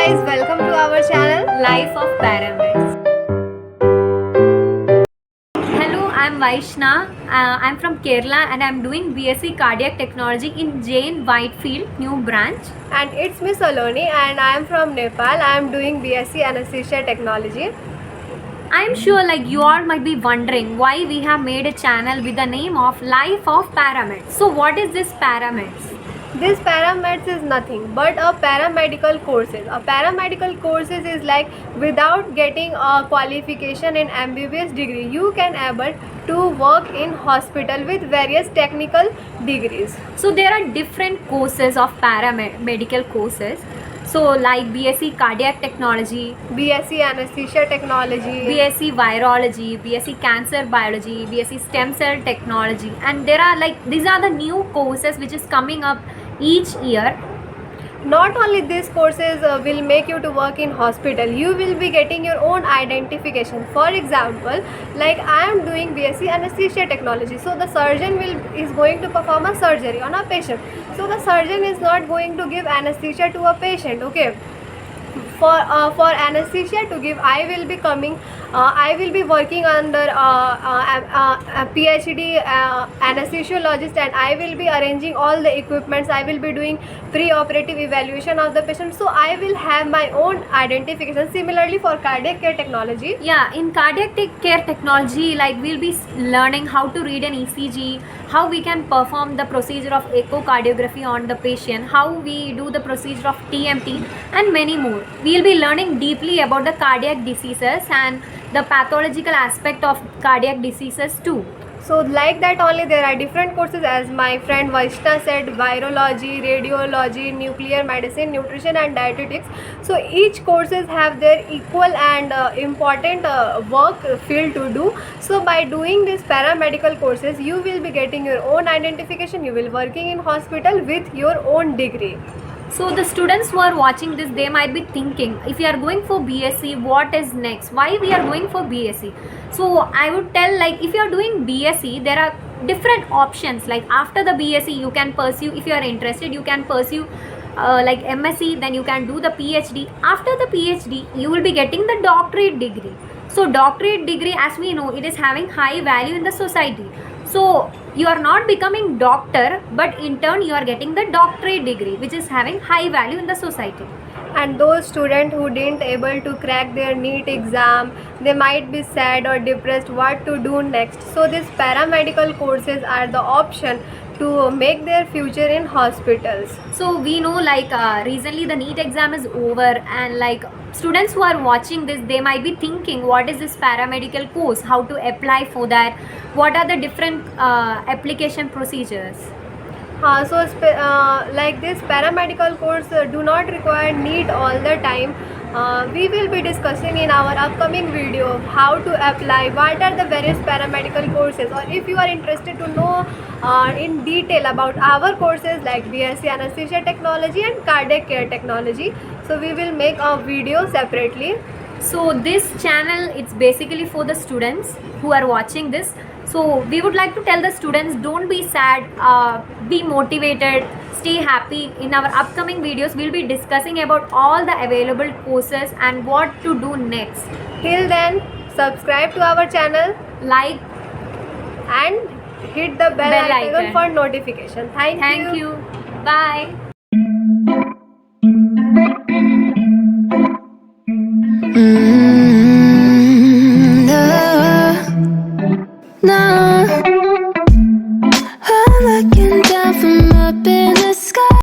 guys, welcome to our channel Life of Pyramids. Hello, I'm Vaishna. I'm from Kerala and I'm doing BSc Cardiac Technology in Jane Whitefield, new branch. and it's Miss Aloni and I am from Nepal. I am doing BSc Anesthesia Technology. I'm sure you all might be wondering why we have made a channel with the name of Life of Pyramids. So what is this Pyramids? This paramedics is nothing but a paramedical courses. A paramedical courses is like without getting a qualification in MBBS degree, you can able to work in hospital with various technical degrees. So there are different courses of paramedical courses. So like BSc Cardiac Technology, BSc Anesthesia Technology, BSc Virology, BSc Cancer Biology, BSc Stem Cell Technology, and there are these are the new courses which is coming up each year. Not only these courses will make you to work in hospital, you will be getting your own identification. For example, like I am doing BSc Anesthesia Technology, so the surgeon is going to perform a surgery on a patient. So the surgeon is not going to give anesthesia to a patient, okay? For anesthesia to give, I will be coming, I will be working under a PhD anesthesiologist, and I will be arranging all the equipments. I will be doing pre-operative evaluation of the patient, so I will have my own identification. Similarly for cardiac care technology, Yeah, in cardiac care technology, we'll be learning how to read an ECG, how we can perform the procedure of echocardiography on the patient, how we do the procedure of TMT, and many more. We'll be learning deeply about the cardiac diseases and the pathological aspect of cardiac diseases too. so like that only there are different courses, as my friend Vaishna said: virology, radiology, nuclear medicine, nutrition and dietetics. So each courses have their equal and important work field to do. So by doing these paramedical courses, you will be getting your own identification. You will working in hospital with your own degree. So the students who are watching this, they might be thinking, if you are going for BSc, what is next? Why we are going for BSc? So I would tell, if you are doing BSc, there are different options. Like after the BSc, you can pursue, if you are interested, you can pursue MSc, then you can do the PhD. After the PhD, you will be getting the doctorate degree. So doctorate degree, as we know, it is having high value in the society. So you are not becoming doctor, but in turn you are getting the doctorate degree, which is having high value in the society. And those students who didn't able to crack their NEET exam, they might be sad or depressed what to do next. So these paramedical courses are the option to make their future in hospitals. So we know recently the NEET exam is over, and students who are watching this, they might be thinking, what is this paramedical course, how to apply for that, what are the different application procedures. Like this paramedical course do not require NEET all the time. We will be discussing in our upcoming video how to apply, what are the various paramedical courses, or if you are interested to know in detail about our courses like BSc Anesthesia Technology and Cardiac Care Technology, so we will make a video separately. So this channel, it's basically for the students who are watching this. So we would like to tell the students, don't be sad, be motivated, stay happy. In our upcoming videos, we'll be discussing about all the available courses and what to do next. Till then, subscribe to our channel, Like and hit the bell icon for notification. Thank you. you. Bye.